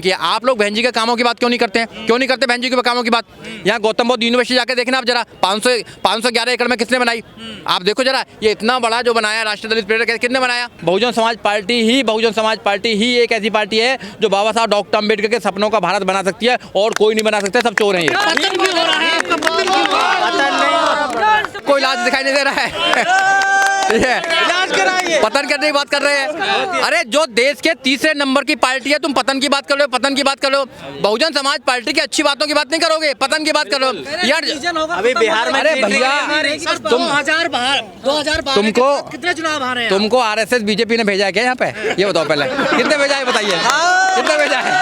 कि आप लोग बहन जी के कामों की बात क्यों नहीं करते हैं? क्यों नहीं करते बहन जी के कामों की बात? यहाँ गौतम बुद्ध यूनिवर्सिटी जाके देखना आप जरा, 511 एकड़ में किसने बनाई? आप देखो जरा, ये इतना बड़ा जो बनाया राष्ट्रीय दलित प्रेरक किसने बनाया? बहुजन समाज पार्टी ही एक ऐसी पार्टी है जो बाबा साहब डॉक्टर अम्बेडकर के सपनों का भारत बना सकती है, और कोई नहीं बना सकता। सब चोर हैं ये। कोई लाज दिखाई नहीं दे रहा है। पतन करने की बात कर रहे हैं। अरे जो देश के तीसरे नंबर की पार्टी है, तुम पतन की बात कर रहे हो, पतन की बात कर रहे हो। बहुजन समाज पार्टी की अच्छी बातों की बात नहीं करोगे, पतन की बात कर रहे हो यार। अभी बिहार में, अरे भैया, 2012 कितने चुनाव हारे हैं? तुमको आरएसएस बीजेपी ने भेजा है क्या यहाँ पे? ये बताओ पहले, कितने भेजा है बताइए, कितने भेजा है?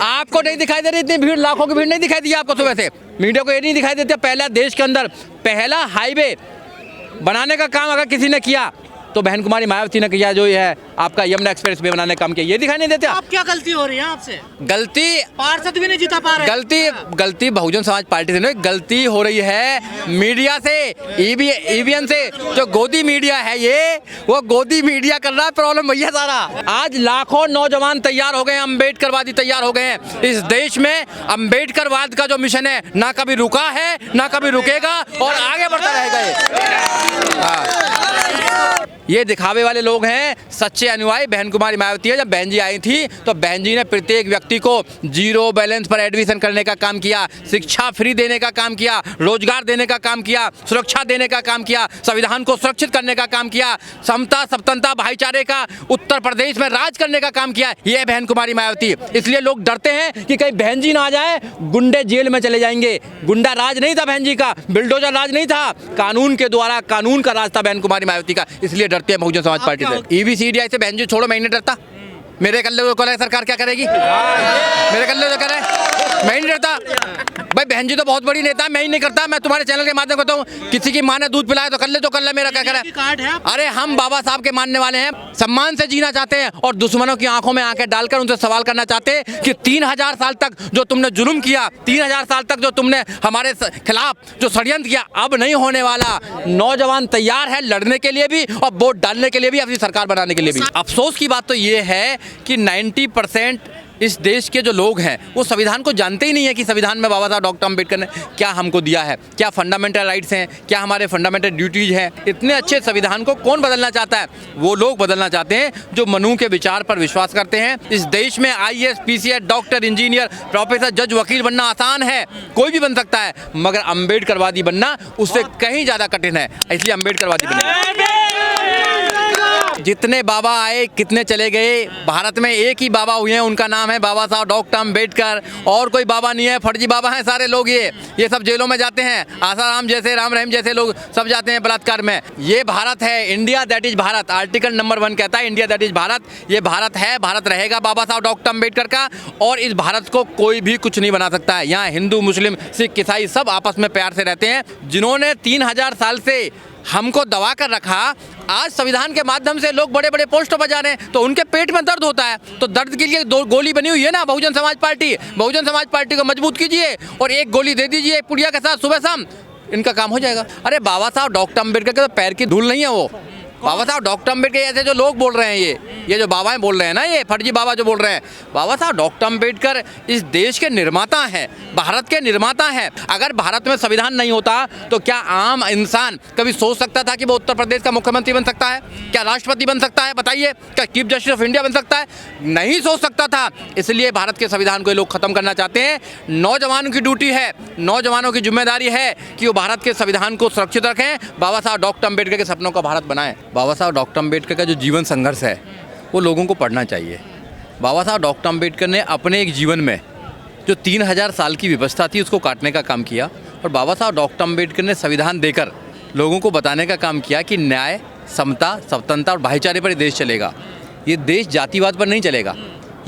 आपको नहीं दिखाई दे रही इतनी भीड़, लाखों की भीड़ नहीं दिखाई दी आपको सुबह से? मीडिया को ये नहीं दिखाई देता? पहला देश के अंदर पहला हाईवे बनाने का काम अगर किसी ने किया तो बहन कुमारी मायावती ने किया, जो है आपका यमुना एक्सप्रेस वे बनाने का काम किया। ये दिखाई नहीं देता? आप क्या गलती हो रही है आपसे? गलती पार्षद भी नहीं जीता पा रहे। गलती बहुजन समाज पार्टी से नहीं, गलती हो रही है मीडिया से, ईवीएम से। जो गोदी मीडिया है ये, वो गोदी मीडिया कर रहा है प्रॉब्लम भैया सारा। आज लाखों नौजवान तैयार हो गए हैं, अम्बेडकरवादी तैयार हो गए हैं। इस देश में अम्बेडकरवाद का जो मिशन है ना कभी रुका है ना कभी रुकेगा, और आगे बढ़ता रहेगा ये दिखावे वाले लोग हैं। सच्चे अनुयायी बहन कुमारी मायावती है। जब बहन जी आई थी तो बहन जी ने प्रत्येक व्यक्ति को 0 बैलेंस पर एडमिशन करने का काम किया, शिक्षा फ्री देने का काम किया, रोजगार देने का काम किया, सुरक्षा देने का काम किया, संविधान को सुरक्षित करने का काम किया, समता सपतनता भाईचारे का उत्तर प्रदेश में राज करने का काम किया। ये बहन कुमारी मायावती। इसलिए लोग डरते हैं कि कहीं बहन जी ना आ जाए, गुंडे जेल में चले जाएंगे। गुंडा राज नहीं था बहन जी का, बिल्डोजर राज नहीं था, कानून के द्वारा कानून का राज था बहन कुमारी मायावती का। इसलिए डरते हैं बहुजन समाज पार्टी से। ईवीसीडीआई से बहन जी छोड़ो, मैं नहीं डरता। मेरे कल्ले को सरकार क्या करेगी? मेरे कल्ले तो करे, मैं नहीं डरता भाई। बहन जी तो बहुत बड़ी नेता, मैं ही नहीं करता। मैं तुम्हारे चैनल के माध्यम से कहता हूँ, किसी की माँ ने दूध पिलाया तो कर ले, मेरा क्या करे? अरे हम बाबा साहब के मानने वाले हैं, सम्मान से जीना चाहते हैं, और दुश्मनों की आंखों में आंखें डालकर उनसे सवाल करना चाहते हैं कि 3000 साल तक जो तुमने जुल्म किया, 3000 साल तक जो तुमने हमारे खिलाफ जो षड्यंत्र किया, अब नहीं होने वाला। नौजवान तैयार है लड़ने के लिए भी और वोट डालने के लिए भी, अपनी सरकार बनाने के लिए भी। अफसोस की बात तो ये है कि 90% इस देश के जो लोग हैं वो संविधान को जानते ही नहीं है कि संविधान में बाबा साहब डॉक्टर अम्बेडकर ने क्या हमको दिया है, क्या फंडामेंटल राइट्स हैं, क्या हमारे फंडामेंटल ड्यूटीज हैं। इतने अच्छे संविधान को कौन बदलना चाहता है? वो लोग बदलना चाहते हैं जो मनु के विचार पर विश्वास करते हैं। इस देश में IAS, PCS, doctor, engineer, professor, जज, वकील बनना आसान है, कोई भी बन सकता है, मगर अम्बेडकरवादी बनना उससे कहीं ज़्यादा कठिन है। इसलिए अम्बेडकरवादी बने। जितने बाबा आए कितने चले गए, भारत में एक ही बाबा हुए हैं, उनका नाम है बाबा साहब डॉक्टर अम्बेडकर। और कोई बाबा नहीं है, फर्जी बाबा हैं सारे लोग। ये सब जेलों में जाते हैं, आसाराम जैसे, राम रहीम जैसे लोग सब जाते हैं बलात्कार में। ये भारत है, India that is Bharat. Article number 1 कहता है इंडिया दैट इज भारत। ये भारत है, भारत रहेगा बाबा साहब डॉक्टर अम्बेडकर का, और इस भारत को कोई भी कुछ नहीं बना सकता है। यहाँ हिंदू, मुस्लिम, सिख, ईसाई सब आपस में प्यार से रहते हैं। जिन्होंने 3000 साल से हमको दबा कर रखा, आज संविधान के माध्यम से लोग बड़े बड़े पोस्टों पर जा रहे हैं, तो उनके पेट में दर्द होता है। तो दर्द के लिए 2 गोली बनी हुई है ना बहुजन समाज पार्टी। बहुजन समाज पार्टी को मजबूत कीजिए और 1 गोली दे दीजिए पुड़िया के साथ सुबह शाम, इनका काम हो जाएगा। अरे बाबा साहब डॉक्टर अम्बेडकर के तो पैर की धूल नहीं है वो। बाबा साहब डॉक्टर अम्बेडकर ऐसे जो लोग बोल रहे हैं, ये जो बाबाएं बोल रहे हैं ना, ये फर्जी बाबा जो बोल रहे हैं, बाबा साहब डॉक्टर अम्बेडकर इस देश के निर्माता हैं, भारत के निर्माता हैं। अगर भारत में संविधान नहीं होता तो क्या आम इंसान कभी सोच सकता था कि वो उत्तर प्रदेश का मुख्यमंत्री बन सकता है? क्या राष्ट्रपति बन सकता है? बताइए, क्या चीफ जस्टिस ऑफ इंडिया बन सकता है? नहीं सोच सकता था। इसलिए भारत के संविधान को ये लोग खत्म करना चाहते हैं। नौजवानों की ड्यूटी है, नौजवानों की जिम्मेदारी है कि वो भारत के संविधान को सुरक्षित रखें, बाबा साहब डॉक्टर अम्बेडकर के सपनों का भारत बनाएं। बाबा साहब डॉक्टर अम्बेडकर का जो जीवन संघर्ष है वो लोगों को पढ़ना चाहिए। बाबा साहब डॉक्टर अम्बेडकर ने अपने एक जीवन में जो 3000 साल की व्यवस्था थी उसको काटने का काम किया, और बाबा साहब डॉक्टर अम्बेडकर ने संविधान देकर लोगों को बताने का काम किया कि न्याय, समता, स्वतंत्रता और भाईचारे पर देश चलेगा। ये देश जातिवाद पर नहीं चलेगा,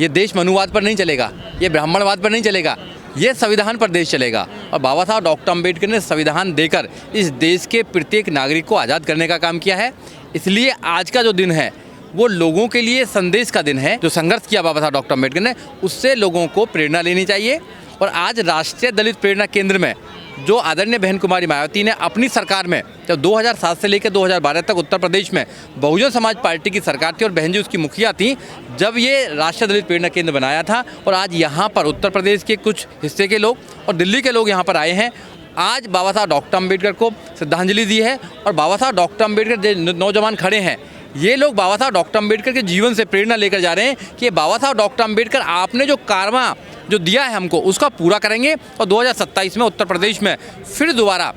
ये देश मनुवाद पर नहीं चलेगा, ये ब्राह्मणवाद पर नहीं चलेगा, ये संविधान पर देश चलेगा। और बाबा साहब डॉक्टर अम्बेडकर ने संविधान देकर इस देश के प्रत्येक नागरिक को आज़ाद करने का काम किया है। इसलिए आज का जो दिन है वो लोगों के लिए संदेश का दिन है। जो संघर्ष किया बाबा साहब डॉक्टर अम्बेडकर ने, उससे लोगों को प्रेरणा लेनी चाहिए। और आज राष्ट्रीय दलित प्रेरणा केंद्र में जो आदरणीय बहन कुमारी मायावती ने अपनी सरकार में, जब 2007 से लेकर 2012 तक उत्तर प्रदेश में बहुजन समाज पार्टी की सरकार थी और बहन जी उसकी मुखिया थी, जब ये राष्ट्रीय दलित प्रेरणा केंद्र बनाया था और आज यहाँ पर उत्तर प्रदेश के कुछ हिस्से के लोग और दिल्ली के लोग यहाँ पर आए हैं, आज बाबा साहब डॉक्टर अम्बेडकर को श्रद्धांजलि दी है। और बाबा साहब डॉक्टर अम्बेडकर जो नौजवान खड़े हैं, ये लोग बाबा साहब डॉक्टर अम्बेडकर के जीवन से प्रेरणा लेकर जा रहे हैं कि बाबा साहब डॉक्टर अम्बेडकर आपने जो कारवा जो दिया है हमको, उसका पूरा करेंगे और 2027 में उत्तर प्रदेश में फिर दोबारा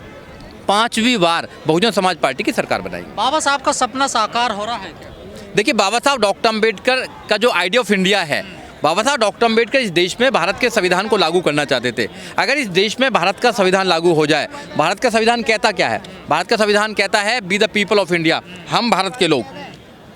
5वीं बार बहुजन समाज पार्टी की सरकार बनाएगी। बाबा साहब का सपना साकार हो रहा है क्या? देखिए, बाबा साहब डॉक्टर अम्बेडकर का जो आइडिया ऑफ इंडिया है, बाबा साहब डॉक्टर अम्बेडकर इस देश में भारत के संविधान को लागू करना चाहते थे। अगर इस देश में भारत का संविधान लागू हो जाए, भारत का संविधान कहता क्या है? भारत का संविधान कहता है be the people of India, हम भारत के लोग,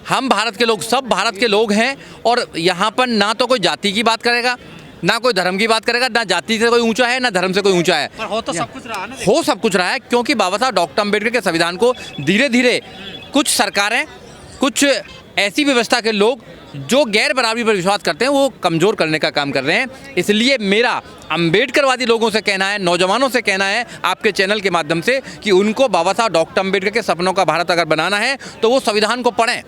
हम भारत के लोग, सब भारत के लोग हैं। और यहाँ पर ना तो कोई जाति की बात करेगा, ना कोई धर्म की बात करेगा, ना जाति से कोई ऊंचा है, ना धर्म से कोई ऊंचा है। पर हो तो सब कुछ रहा ना, हो सब कुछ रहा है, क्योंकि बाबा साहब डॉक्टर अम्बेडकर के संविधान को धीरे धीरे कुछ सरकारें, कुछ ऐसी व्यवस्था के लोग जो गैर बराबरी पर विश्वास करते हैं, वो कमज़ोर करने का काम कर रहे हैं। इसलिए मेरा अम्बेडकरवादी लोगों से कहना है, नौजवानों से कहना है आपके चैनल के माध्यम से कि उनको बाबा साहब डॉक्टर अम्बेडकर के सपनों का भारत अगर बनाना है तो वो संविधान को पढ़ें।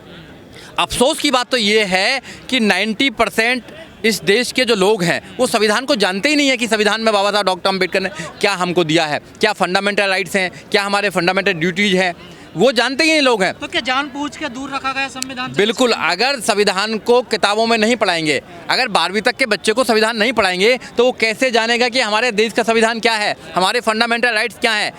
अफसोस की बात तो ये है कि 90% इस देश के जो लोग हैं वो संविधान को जानते ही नहीं है कि संविधान में बाबा साहब डॉक्टर अम्बेडकर ने क्या हमको दिया है, क्या फंडामेंटल राइट्स हैं, क्या हमारे फंडामेंटल ड्यूटीज़ हैं, वो जानते ही नहीं लोग हैं। तो क्या जानबूझ के दूर रखा गया संविधान से? बिल्कुल, अगर संविधान को किताबों में नहीं पढ़ाएंगे, अगर 12वीं तक के बच्चे को संविधान नहीं पढ़ाएंगे तो वो कैसे जानेगा कि हमारे देश का संविधान क्या है, हमारे फंडामेंटल राइट्स क्या हैं।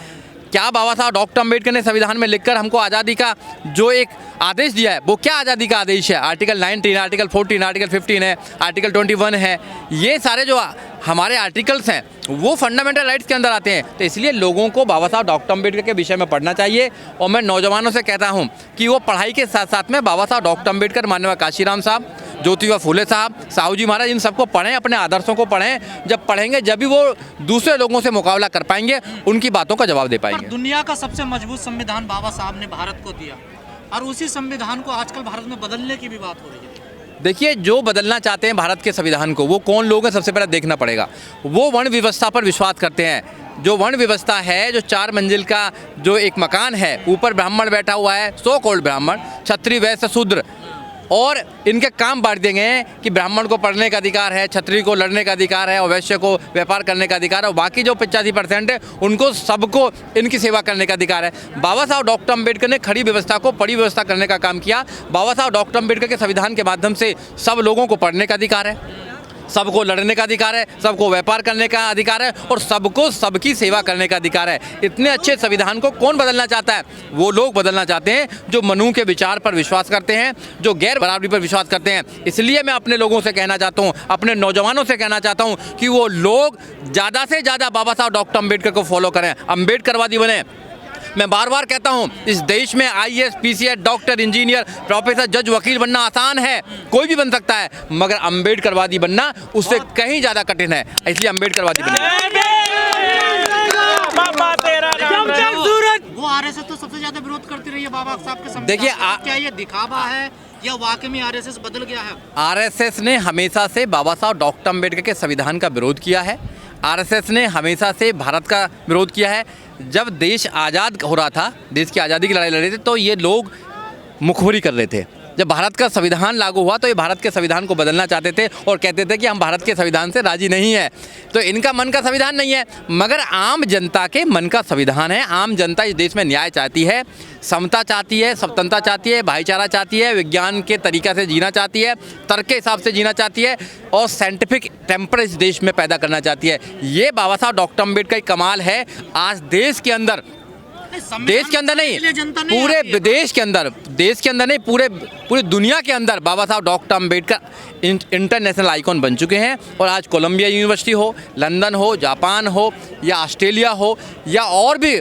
क्या बाबा साहब डॉक्टर अम्बेडकर ने संविधान में लिखकर हमको आज़ादी का जो एक आदेश दिया है, वो क्या आज़ादी का आदेश है? आर्टिकल 19, आर्टिकल 14, आर्टिकल 15 है, आर्टिकल 21 है। ये सारे जो हमारे आर्टिकल्स हैं वो फंडामेंटल राइट्स के अंदर आते हैं। तो इसलिए लोगों को बाबा साहब डॉक्टर अम्बेडकर के विषय में पढ़ना चाहिए। और मैं नौजवानों से कहता हूँ कि वो पढ़ाई के साथ साथ में बाबा साहब डॉक्टर अम्बेडकर, माननीय काशीराम साहब, ज्योतिबा फूले साहब, साहू जी महाराज, इन सबको पढ़ें, अपने आदर्शों को पढ़ें। जब पढ़ेंगे जब भी वो दूसरे लोगों से मुकाबला कर पाएंगे, उनकी बातों का जवाब दे पाएंगे। दुनिया का सबसे मजबूत संविधान बाबा साहब ने भारत को दिया और उसी संविधान को आजकल भारत में बदलने की भी बात हो रही है। देखिए, जो बदलना चाहते हैं भारत के संविधान को, वो कौन लोग हैं सबसे पहले देखना पड़ेगा। वो वर्ण व्यवस्था पर विश्वास करते हैं। जो वर्ण व्यवस्था है, जो 4 मंजिल का जो एक मकान है, ऊपर ब्राह्मण बैठा हुआ है, सो कॉल्ड ब्राह्मण, क्षत्रिय, वैश्य, शूद्र, और इनके काम बांट दिए गए हैं कि ब्राह्मण को पढ़ने का अधिकार है, क्षत्रिय को लड़ने का अधिकार है और वैश्य को व्यापार करने का अधिकार है, और बाकी जो 85% है उनको सबको इनकी सेवा करने का अधिकार है। बाबा साहब डॉक्टर अम्बेडकर ने खड़ी व्यवस्था को बड़ी व्यवस्था करने का काम किया। बाबा साहब डॉक्टर अम्बेडकर के संविधान के माध्यम से सब लोगों को पढ़ने का अधिकार है, सबको लड़ने का अधिकार है, सबको व्यापार करने का अधिकार है और सबको सबकी सेवा करने का अधिकार है। इतने अच्छे संविधान को कौन बदलना चाहता है? वो लोग बदलना चाहते हैं जो मनु के विचार पर विश्वास करते हैं, जो गैर बराबरी पर विश्वास करते हैं। इसलिए मैं अपने लोगों से कहना चाहता हूँ, अपने नौजवानों से कहना चाहता हूँ कि वो लोग ज़्यादा से ज़्यादा बाबा साहब डॉक्टर अम्बेडकर को फॉलो करें, अम्बेडकरवादी बने। मैं बार बार कहता हूं, इस देश में IAS, PCS, doctor, engineer, professor, जज, वकील बनना आसान है, कोई भी बन सकता है, मगर अम्बेडकरवादी बनना उससे कहीं ज़्यादा कठिन है। इसलिए अम्बेडकरवादी बने। वो RSS तो सबसे ज्यादा विरोध करती रही है बाबा साहब के संविधान। देखिए, क्या ये दिखावा है या वाकई में RSS बदल गया है? RSS ने हमेशा से बाबा साहब डॉक्टर अम्बेडकर के संविधान का विरोध किया है। RSS ने हमेशा से भारत का विरोध किया है। जब देश आज़ाद हो रहा था, देश की आज़ादी की लड़ाई लड़ रहे थे, तो ये लोग मुखबिरी कर रहे थे। जब भारत का संविधान लागू हुआ तो ये भारत के संविधान को बदलना चाहते थे और कहते थे कि हम भारत के संविधान से राजी नहीं है। तो इनका मन का संविधान नहीं है, मगर आम जनता के मन का संविधान है। आम जनता इस देश में न्याय चाहती है, समता चाहती है, स्वतंत्रता चाहती है, भाईचारा चाहती है, विज्ञान के तरीक़ा से जीना चाहती है, तर्क के हिसाब से जीना चाहती है और साइंटिफिक टेम्पर इस देश में पैदा करना चाहती है। ये बाबा साहब डॉक्टर अम्बेडकर का कमाल है। आज देश के अंदर नहीं, पूरे देश के अंदर नहीं, पूरी दुनिया के अंदर बाबा Saheb doctor Ambedkar international icon बन चुके हैं। और आज कोलंबिया यूनिवर्सिटी हो, लंदन हो, जापान हो या ऑस्ट्रेलिया हो या और भी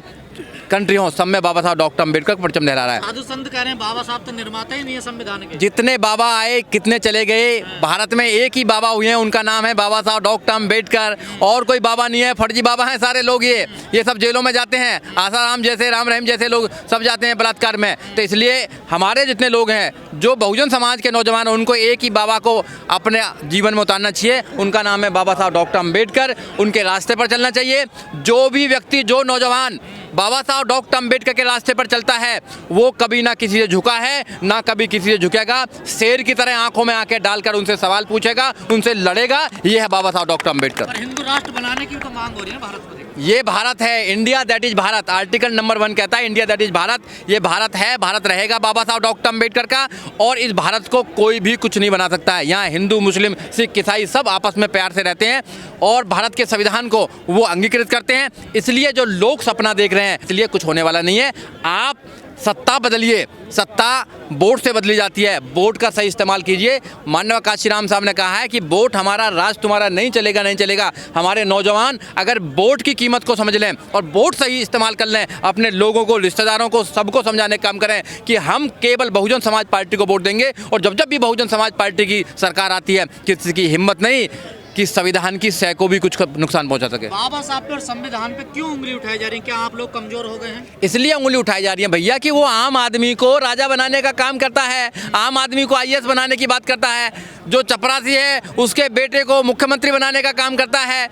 कंट्री हो, सब में बाबा साहब डॉक्टर अम्बेडकर का परचम लहरा रहा है। साधु संत कह रहे हैं बाबा साहब तो निर्माता ही नहीं है संविधान के। जितने बाबा आए कितने चले गए, भारत में एक ही बाबा हुए हैं, उनका नाम है बाबा साहब डॉक्टर अम्बेडकर। और कोई बाबा नहीं है, फर्जी बाबा हैं सारे लोग। ये सब जेलों में जाते हैं, आसाराम जैसे, राम रहीम जैसे लोग सब जाते हैं बलात्कार में। तो इसलिए हमारे जितने लोग हैं जो बहुजन समाज के नौजवान हैं, उनको एक ही बाबा को अपने जीवन में उतारना चाहिए। उनका नाम है बाबा साहब डॉक्टर अम्बेडकर। उनके रास्ते पर चलना चाहिए। जो भी व्यक्ति, जो नौजवान बाबा साहब डॉक्टर अम्बेडकर के रास्ते पर चलता है, वो कभी ना किसी से झुका है, ना कभी किसी से झुकेगा। शेर की तरह आंखों में आंखें डालकर उनसे सवाल पूछेगा, उनसे लड़ेगा। ये है बाबा साहब डॉक्टर अम्बेडकर। हिंदू राष्ट्र बनाने की तो मांग हो रही है भारत में। ये भारत है, India that is Bharat. Article number 1 कहता है इंडिया दैट इज भारत। ये भारत है, भारत रहेगा बाबा साहब डॉक्टर अम्बेडकर का। और इस भारत को कोई भी कुछ नहीं बना सकता है। यहाँ हिंदू, मुस्लिम, सिख, ईसाई सब आपस में प्यार से रहते हैं और भारत के संविधान को वो अंगीकृत करते हैं। इसलिए जो लोग सपना देख रहे हैं, इसलिए कुछ होने वाला नहीं है। आप सत्ता बदलिए, सत्ता वोट से बदली जाती है। वोट का सही इस्तेमाल कीजिए। माननीय काशीराम साहब ने कहा है कि वोट हमारा, राज तुम्हारा नहीं चलेगा, नहीं चलेगा। हमारे नौजवान अगर वोट की कीमत को समझ लें और वोट सही इस्तेमाल कर लें, अपने लोगों को, रिश्तेदारों को, सबको समझाने का काम करें कि हम केवल बहुजन समाज पार्टी को वोट देंगे। और जब जब भी बहुजन समाज पार्टी की सरकार आती है, किसी की हिम्मत नहीं कि संविधान की सह को भी कुछ नुकसान पहुंचा सके। बाबा साहब पे और संविधान पे क्यों उंगली उठाई जा रही है? क्या आप लोग कमजोर हो गए हैं? इसलिए उंगली उठाई जा रही है भैया कि वो आम आदमी को राजा बनाने का काम करता है, आम आदमी को आईएएस बनाने की बात करता है। जो चपरासी है उसके बेटे को मुख्यमंत्री बनाने का काम करता है,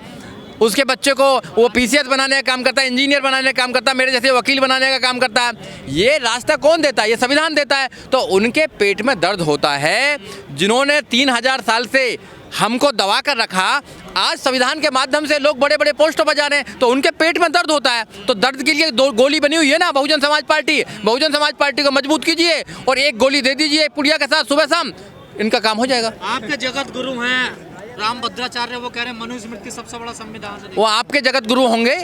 उसके बच्चे को वो पीसीएस बनाने का काम करता है, इंजीनियर बनाने का काम करता है, मेरे जैसे वकील बनाने का काम करता है। ये रास्ता कौन देता है? ये संविधान देता है। तो उनके पेट में दर्द होता है। जिन्होंने 3000 साल से हमको दबा कर रखा, आज संविधान के माध्यम से लोग बड़े बड़े पोस्टों पर जा रहे हैं, तो उनके पेट में दर्द होता है। तो दर्द के लिए 2 गोली बनी हुई है ना, बहुजन समाज पार्टी। बहुजन समाज पार्टी को मजबूत कीजिए और 1 गोली दे दीजिए पुड़िया के साथ सुबह शाम, इनका काम हो जाएगा। आपके जगत गुरु हैं राम भद्राचार्य, वो कह रहे हैं मनुस्मृति सबसे बड़ा संविधान है। वो आपके जगत गुरु होंगे,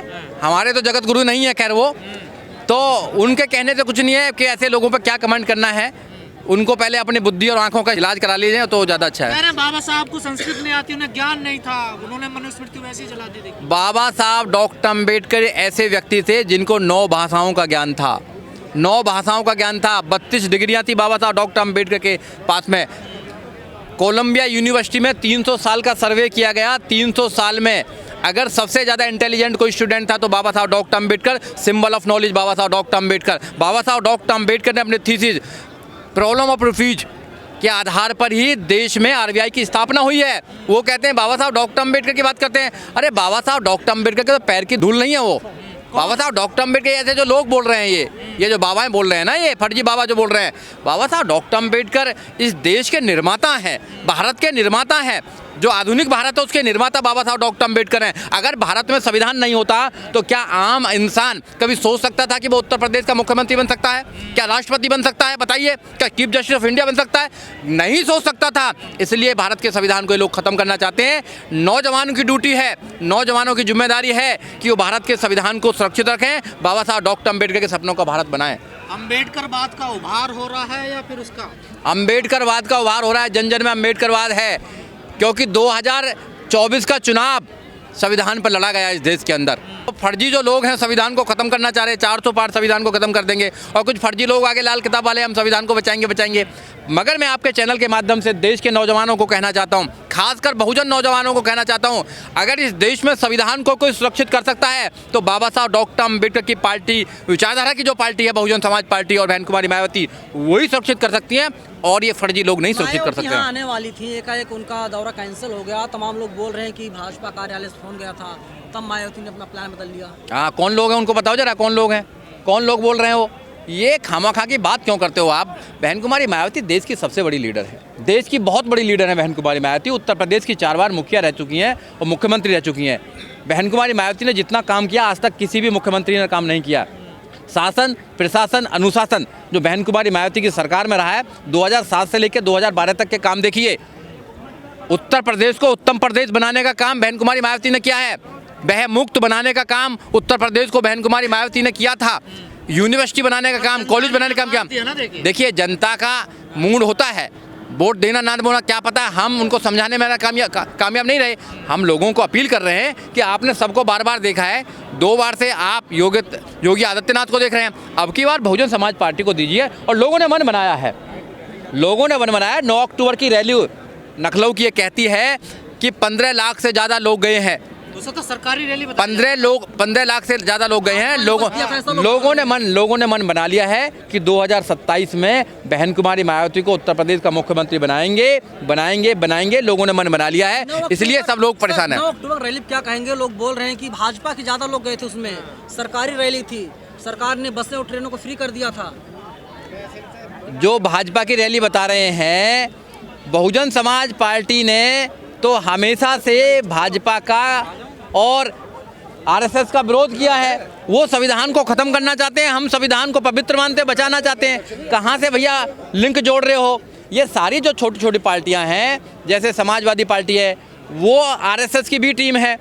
हमारे तो जगत गुरु नहीं है। खैर वो तो उनके कहने से कुछ नहीं है कि ऐसे लोगों पर क्या कमेंट करना है। उनको पहले अपनी बुद्धि और आंखों का इलाज करा लीजिए तो ज़्यादा अच्छा है। कह रहे हैं बाबा साहब को संस्कृत नहीं आती, उन्हें ज्ञान नहीं था, उन्होंने मनुस्मृति वैसे ही जला दी थी। बाबा साहब डॉक्टर अम्बेडकर ऐसे व्यक्ति थे जिनको 9 भाषाओं का ज्ञान था। 9 भाषाओं का ज्ञान था। 32 डिग्रियाँ थी बाबा साहब डॉक्टर अम्बेडकर के पास में। कोलंबिया यूनिवर्सिटी में 300 साल का सर्वे किया गया। 300 साल में अगर सबसे ज़्यादा इंटेलिजेंट कोई स्टूडेंट था तो Baba Saheb doctor Ambedkar. Symbol of knowledge Baba Saheb doctor Ambedkar. Baba Saheb doctor Ambedkar ने अपने थीसिस प्रॉब्लम ऑफ रिफ्यूज के आधार पर ही देश में आरबीआई की स्थापना हुई है। वो कहते हैं बाबा साहब डॉक्टर अम्बेडकर की बात करते हैं। अरे बाबा साहब डॉक्टर अम्बेडकर के तो पैर की धूल नहीं है वो। बाबा साहब डॉक्टर अम्बेडकर ऐसे जो लोग बोल रहे हैं, ये जो बाबाएं बोल रहे हैं ना, ये फर्जी बाबा जो बोल रहे हैं, बाबा साहब डॉक्टर अम्बेडकर इस देश के निर्माता हैं, भारत के निर्माता हैं। जो आधुनिक भारत है उसके निर्माता बाबा साहब डॉक्टर अम्बेडकर हैं। अगर भारत में संविधान नहीं होता तो क्या आम इंसान कभी सोच सकता था कि वो उत्तर प्रदेश का मुख्यमंत्री बन सकता है? क्या राष्ट्रपति बन सकता है? बताइए, क्या चीफ जस्टिस ऑफ इंडिया बन सकता है? नहीं सोच सकता था। इसलिए भारत के संविधान को ये लोग खत्म करना चाहते हैं। नौजवानों की ड्यूटी है, नौजवानों की जिम्मेदारी है कि वो भारत के संविधान को सुरक्षित रखें, बाबा साहब डॉक्टर अम्बेडकर के सपनों का भारत बनाएं। अम्बेडकरवाद का उभार हो रहा है या फिर उसका? अम्बेडकरवाद का उभार हो रहा है। जन जन में अम्बेडकरवाद है, क्योंकि 2024 का चुनाव संविधान पर लड़ा गया इस देश के अंदर। तो फर्जी जो लोग हैं संविधान को खत्म करना चाह रहे हैं, 400 पार संविधान को खत्म कर देंगे। और कुछ फर्जी लोग आगे लाल किताब वाले हम संविधान को बचाएंगे। मगर मैं आपके चैनल के माध्यम से देश के नौजवानों को कहना चाहता हूं, खासकर बहुजन नौजवानों को कहना चाहता हूं, अगर इस देश में संविधान को कोई सुरक्षित कर सकता है तो बाबा साहब डॉक्टर अम्बेडकर की पार्टी, विचारधारा की जो पार्टी है बहुजन समाज पार्टी और बहन कुमारी मायावती, वही सुरक्षित कर सकती हैं और ये फर्जी लोग नहीं सुरक्षित कर सकते हैं। आने वाली थी, एकाएक उनका दौरा कैंसिल हो गया। तमाम लोग बोल रहे हैं कि भाजपा कार्यालय से फोन गया था, तब मायावती ने अपना प्लान बदल लिया। हाँ, कौन लोग हैं उनको बताओ जरा, कौन लोग हैं, कौन लोग बोल रहे हैं वो? ये खामाखा की बात क्यों करते हो आप? बहन कुमारी मायावती देश की सबसे बड़ी लीडर है, देश की बहुत बड़ी लीडर है बहन कुमारी मायावती। उत्तर प्रदेश की 4 बार मुखिया रह चुकी हैं और मुख्यमंत्री रह चुकी हैं। बहन कुमारी मायावती ने जितना काम किया आज तक किसी भी मुख्यमंत्री ने काम नहीं किया। शासन, प्रशासन, अनुशासन जो बहन कुमारी मायावती की सरकार में रहा है, 2007 से लेकर 2012 तक के काम देखिए। उत्तर प्रदेश को उत्तम प्रदेश बनाने का काम बहन कुमारी मायावती ने किया है। वह मुक्त बनाने का काम उत्तर प्रदेश को बहन कुमारी मायावती ने किया था। यूनिवर्सिटी बनाने का काम, कॉलेज बनाने का काम किया। देखिए, जनता का मूड होता है, वोट देना ना देना क्या पता, हम उनको समझाने में कामयाब नहीं रहे। हम लोगों को अपील कर रहे हैं कि आपने सबको बार बार देखा है, 2 बार से आप योगी आदित्यनाथ को देख रहे हैं, अब की बार बहुजन समाज पार्टी को दीजिए। और लोगों ने मन बनाया है, 9 अक्टूबर की रैली लखनऊ की ये कहती है कि 15 लाख से ज़्यादा लोग गए हैं। तो सरकारी रैली 15 लाख से ज़्यादा लोग गए हैं। लोगों ने मन बना लिया है कि 2027 में बहन कुमारी मायावती को उत्तर प्रदेश का मुख्यमंत्री बनाएंगे। लोगों ने मन बना लिया है, इसलिए सब लोग परेशान हैं। 9 अक्टूबर रैली क्या कहेंगे? लोग बोल रहे हैं कि भाजपा के ज़्यादा लोग गए थे, उसमें सरकारी रैली थी, सरकार ने बसें और ट्रेनों को फ्री कर दिया था। जो भाजपा की रैली बता रहे हैं, बहुजन समाज पार्टी ने तो हमेशा से भाजपा का और आरएसएस का विरोध किया है। वो संविधान को ख़त्म करना चाहते हैं, हम संविधान को पवित्र मानते, बचाना चाहते हैं। कहाँ से भैया लिंक जोड़ रहे हो? ये सारी जो छोटी छोटी पार्टियां हैं, जैसे समाजवादी पार्टी है, वो आरएसएस की भी टीम है।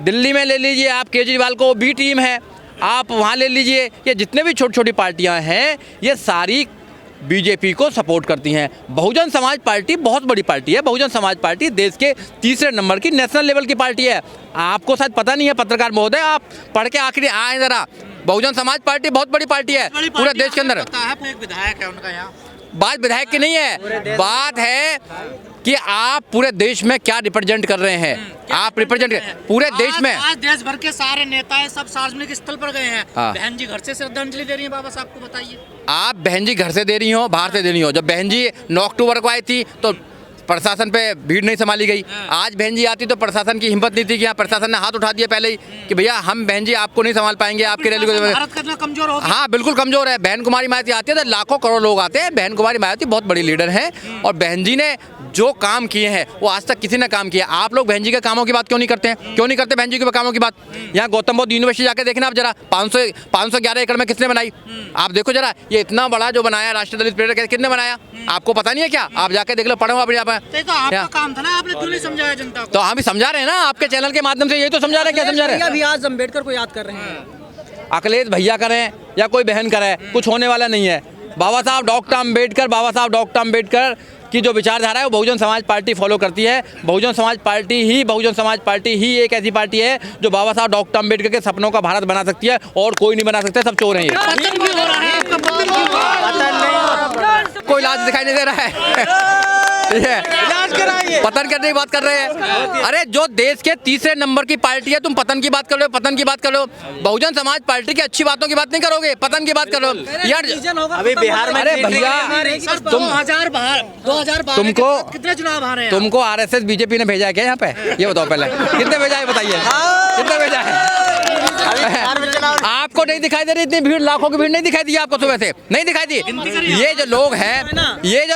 दिल्ली में ले लीजिए आप केजरीवाल को, वो भी टीम है। आप वहाँ ले लीजिए, ये जितने भी छोटी छोटी पार्टियां हैं, ये सारी बीजेपी को सपोर्ट करती हैं। बहुजन समाज पार्टी बहुत बड़ी पार्टी है। बहुजन समाज पार्टी देश के 3रे नंबर की नेशनल लेवल की पार्टी है। आपको शायद पता नहीं है पत्रकार महोदय, आप पढ़ के आखिरी आए जरा। बहुजन समाज पार्टी बहुत बड़ी पार्टी है पूरे देश के अंदर। एक विधायक है उनका यहाँ। बात विधायक की नहीं है, बात है कि आप पूरे देश में क्या रिप्रेजेंट कर रहे हैं। आप रिप्रेजेंट पूरे देश में। आज देश भर के सारे नेता सब सार्वजनिक स्थल पर गए हैं। हाँ। बहन जी घर से श्रद्धांजलि दे रही है बाबा साहब को, बताइए। आप बहन जी घर से दे रही हो, बाहर से दे रही हो। जब बहन जी 9 अक्टूबर को आई थी तो प्रशासन पे भीड़ नहीं संभाली गई। आज बहन जी आती तो प्रशासन की हिम्मत नहीं थी कि यहाँ प्रशासन ने हाथ उठा दिया पहले ही कि भैया हम बहन जी आपको नहीं संभाल पाएंगे, आपकी रैली को। भारत कितना कमजोर हो गया। हाँ बिल्कुल कमजोर है। बहन कुमारी मायावती आती है तो लाखों करोड़ लोग आते हैं। बहन कुमारी मायावती बहुत बड़ी लीडर है और बहन जी ने जो काम किए हैं वो आज तक किसी ने काम किया। आप लोग बहन जी के कामों की बात क्यों नहीं करते हैं? क्यों नहीं करते बहन जी के कामों की बात? यहाँ गौतम बुद्ध यूनिवर्सिटी जाके देखना आप जरा, 511 एकड़ में किसने बनाई? आप देखो जरा, ये इतना बड़ा जो बनाया राष्ट्रीय दलित प्रेरक किसने बनाया? आपको पता नहीं है क्या? आप जाके देख लो, पढ़ो आप। आपका काम था ना, आपने क्यों नहीं समझाया जनता को? तो हम भी समझा रहे हैं ना, आपके चैनल के माध्यम से यही तो समझा रहे हैं। क्या समझा रहे हैं? अभी आज अम्बेडकर को याद कर रहे हैं। अखिलेश भैया करें या कोई बहन करे, कुछ होने वाला नहीं है। बाबा साहब डॉक्टर अम्बेडकर की जो विचारधारा है वो बहुजन समाज पार्टी फॉलो करती है। बहुजन समाज पार्टी ही एक ऐसी पार्टी है जो बाबा साहब डॉक्टर अम्बेडकर के सपनों का भारत बना सकती है, और कोई नहीं बना सकता। सब चोर हैं ये। कोई इलाज दिखाई नहीं दे रहा है। इलाज कराइए। पतन करने की बात कर रहे हैं। अरे जो देश के 3रे नंबर की पार्टी है, तुम पतन की बात कर रहे हो। बहुजन समाज पार्टी की अच्छी बातों की बात नहीं करोगे, पतन की बात करो यार। अभी बिहार में, अरे भैया 2012 कितने चुनाव हारे हैं? तुमको आरएसएस बीजेपी ने भेजा है क्या यहाँ पे? ये बताओ पहले, कितने भेजा है बताइए, कितने भेजा है? आपको नहीं दिखाई दे रही इतनी भीड़? लाखों की भीड़ नहीं दिखाई दी आपको? सुबह से नहीं दिखाई दी? ये जो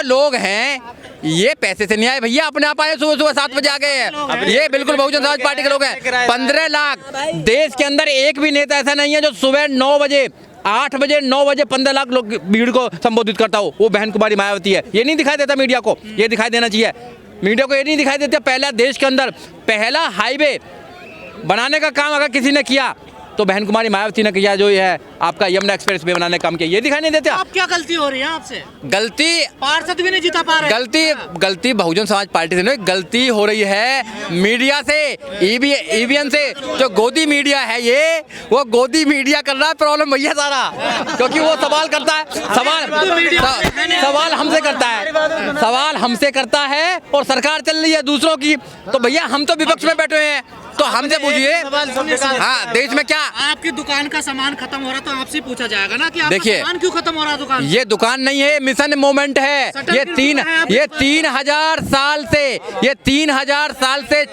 लोग हैं ये पैसे से नहीं आए भैया, अपने आप आए। सुबह 7 बजे आ गए हैं। ये बिल्कुल बहुजन समाज पार्टी के लोग हैं। 15 लाख देश के अंदर एक भी नेता ऐसा नहीं है जो सुबह 9 बजे 8 बजे 9 बजे 15 लाख लोग भीड़ को संबोधित करता हो। वो बहन कुमारी मायावती है। ये नहीं दिखाई देता मीडिया को, ये दिखाई देना चाहिए मीडिया को। ये नहीं दिखाई देता पहला देश के अंदर पहला हाईवे बनाने का काम अगर किसी ने किया तो बहन कुमारी मायावती ने किया, जो है आपका यमुना एक्सप्रेस वे बनाने का काम किया। ये दिखाई नहीं देते। आप क्या गलती हो रही है आपसे? गलती पार्षद भी नहीं जीता पा रहे। गलती बहुजन समाज पार्टी से नहीं, गलती हो रही है मीडिया से, ईवीएम से। जो गोदी मीडिया है ये, वो गोदी मीडिया कर रहा है प्रॉब्लम भैया सारा, क्योंकि वो सवाल करता है, सवाल हमसे करता है और सरकार चल रही है दूसरों की। तो भैया हम तो विपक्ष में बैठे हैं, तो हमसे पूछिए। हाँ, देश में क्या आपकी दुकान का सामान खत्म हो रहा तो आपसे पूछा जाएगा ना कि आपका देखिए, सामान क्यों खत्म हो रहा दुकान? ये दुकान नहीं है, मिशन मूवमेंट है। ये 3000 साल से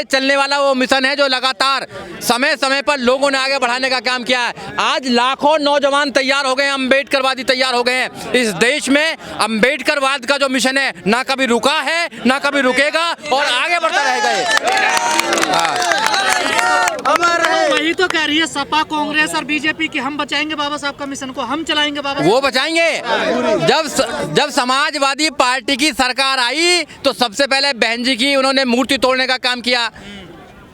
चलने वाला वो मिशन है जो लगातार समय समय पर लोगों ने आगे बढ़ाने का काम किया है। आज लाखों नौजवान तैयार हो गए हैं, अम्बेडकरवादी तैयार हो गए हैं। इस देश में अम्बेडकरवाद का जो मिशन है ना कभी रुका है ना कभी रुकेगा और आगे बढ़ता रहेगा ये। वही तो कह रही है सपा, कांग्रेस और बीजेपी की, हम बचाएंगे बाबा साहब का मिशन को, हम चलाएंगे बाबा। वो बचाएंगे। जब समाजवादी पार्टी की सरकार आई तो सबसे पहले बहन जी की उन्होंने मूर्ति तोड़ने का काम किया।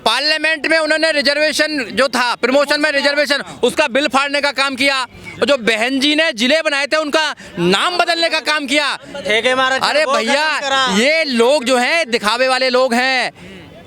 पार्लियामेंट में उन्होंने रिजर्वेशन जो था, प्रमोशन में रिजर्वेशन, उसका बिल फाड़ने का काम किया। और जो बहन जी ने जिले बनाए थे उनका नाम बदलने का काम किया। अरे भैया, ये लोग जो हैं दिखावे वाले लोग हैं,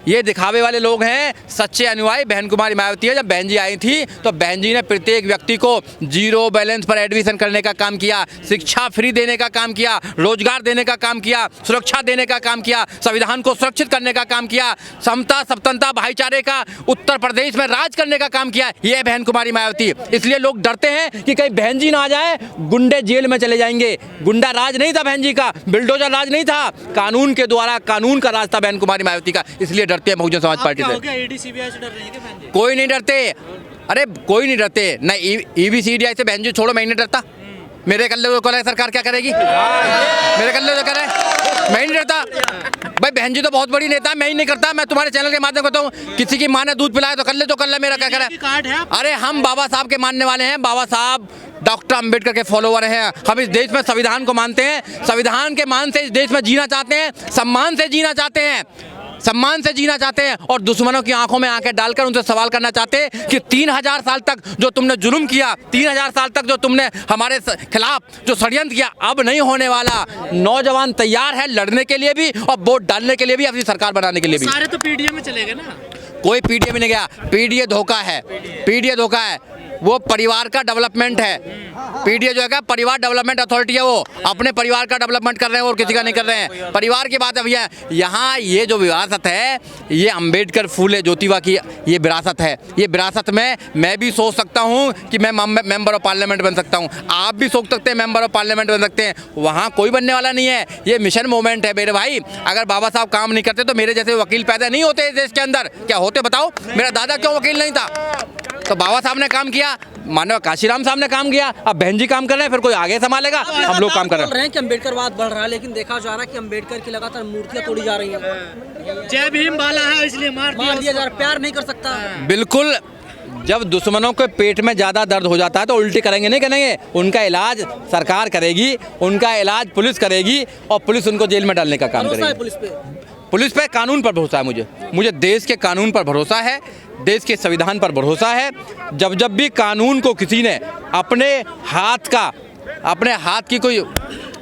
ये दिखावे वाले लोग हैं। सच्चे अनुयायी बहन कुमारी मायावती है। जब बहन जी आई थी तो बहन जी ने प्रत्येक व्यक्ति को जीरो बैलेंस पर एडमिशन करने का काम किया, शिक्षा फ्री देने का काम किया, रोजगार देने का काम किया, सुरक्षा देने का काम किया, संविधान को सुरक्षित करने का काम किया, समता सपतनता भाईचारे का उत्तर प्रदेश में राज करने का काम किया। ये है बहन कुमारी मायावती। इसलिए लोग डरते हैं कि कहीं बहन जी ना आ जाए, गुंडे जेल में चले जाएंगे। गुंडा राज नहीं था बहन जी का, बिल्डोजर राज नहीं था, कानून के द्वारा कानून का राज था बहन कुमारी मायावती का। इसलिए डरते हैं बहुजन समाज पार्टी से। ईडी सीबीआई से डर रही है क्या बहन जी? कोई नहीं डरते। अरे कोई नहीं डरते ना। ईवी सीबीआई से बहन जी छोड़ो, मैं नहीं डरता। मेरे कल्ले को सरकार क्या करेगी? मेरे कल्ले तो करे, मैं ही नहीं डरता भाई। बहन जी तो बहुत बड़ी नेता, मैं ही नहीं करता। मैं तुम्हारे चैनल के माध्यम करता हूँ, किसी की माँ ने दूध पिलाया तो कर ले, मेरा क्या करे? अरे हम बाबा साहब के मानने वाले हैं। बाबा साहब डॉक्टर अंबेडकर के फॉलोवर हैं। हम इस देश में संविधान को मानते हैं, संविधान के मान से इस देश में जीना चाहते हैं, सम्मान से जीना चाहते हैं, सम्मान से जीना चाहते हैं। और दुश्मनों की आंखों में आंखें डालकर उनसे सवाल करना चाहते हैं कि 3000 साल तक जो तुमने जुल्म किया, 3000 साल तक जो तुमने हमारे खिलाफ जो षड्यंत्र किया, अब नहीं होने वाला। नौजवान तैयार है लड़ने के लिए भी और वोट डालने के लिए भी, अपनी सरकार बनाने के लिए भी। सारे तो पीडीए में चले गए ना। कोई पीडीए में नहीं गया। पीडीए धोखा है, पीडीए धोखा है। वो परिवार का डेवलपमेंट है। पीडीए जो है परिवार डेवलपमेंट अथॉरिटी है, वो अपने परिवार का डेवलपमेंट कर रहे हैं और किसी का नहीं कर रहे हैं। परिवार की बात है भैया। यहाँ ये जो विरासत है, ये अंबेडकर फूले ज्योतिबा की ये विरासत है। ये विरासत में मैं भी सोच सकता हूँ कि मैं मेंबर ऑफ पार्लियामेंट बन सकता हूँ, आप भी सोच सकते हैं मेंबर ऑफ पार्लियामेंट बन सकते हैं। वहाँ कोई बनने वाला नहीं है। ये मिशन मूवमेंट है मेरे भाई। अगर बाबा साहब काम नहीं करते तो मेरे जैसे वकील पैदा नहीं होते इस देश के अंदर। क्या होते बताओ? मेरा दादा क्यों वकील नहीं था? तो बाबा साहब ने काम किया, मानव काशीराम साहब ने काम किया, अब बहन जी काम कर रहे हैं, फिर कोई आगे संभालेगा? हम लोग काम कर रहे हैं कि अम्बेडकरवाद बढ़ रहा है, लेकिन देखा जा रहा है कि अम्बेडकर की लगातार मूर्तियां तोड़ी जा रही हैं। जय भीम वाला है इसलिए मार दिया जा रहा है। प्यार नहीं कर सकता। बिल्कुल। जब दुश्मनों के पेट में ज़्यादा दर्द हो जाता है तो उल्टी करेंगे नहीं करेंगे? उनका इलाज सरकार करेगी, उनका इलाज पुलिस करेगी और पुलिस उनको जेल में डालने का काम करेगी। पुलिस पे, कानून पर भरोसा है मुझे देश के कानून पर भरोसा है, देश के संविधान पर भरोसा है। जब भी कानून को किसी ने अपने हाथ की कोई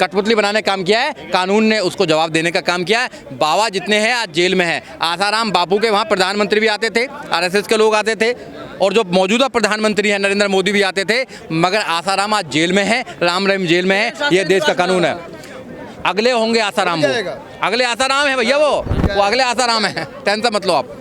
कठपुतली बनाने का काम किया है, कानून ने उसको जवाब देने का काम किया है। बाबा जितने हैं आज जेल में हैं। आसाराम बापू के वहाँ प्रधानमंत्री भी आते थे, आरएसएस के लोग आते थे, और जो मौजूदा प्रधानमंत्री हैं नरेंद्र मोदी भी आते थे, मगर आसाराम आज जेल में है, राम रहीम जेल में है। ये देश का कानून है। अगले होंगे आसाराम, वो अगले आसाराम है भैया, वो अगले आसाराम है। टेंशन मत लो आप।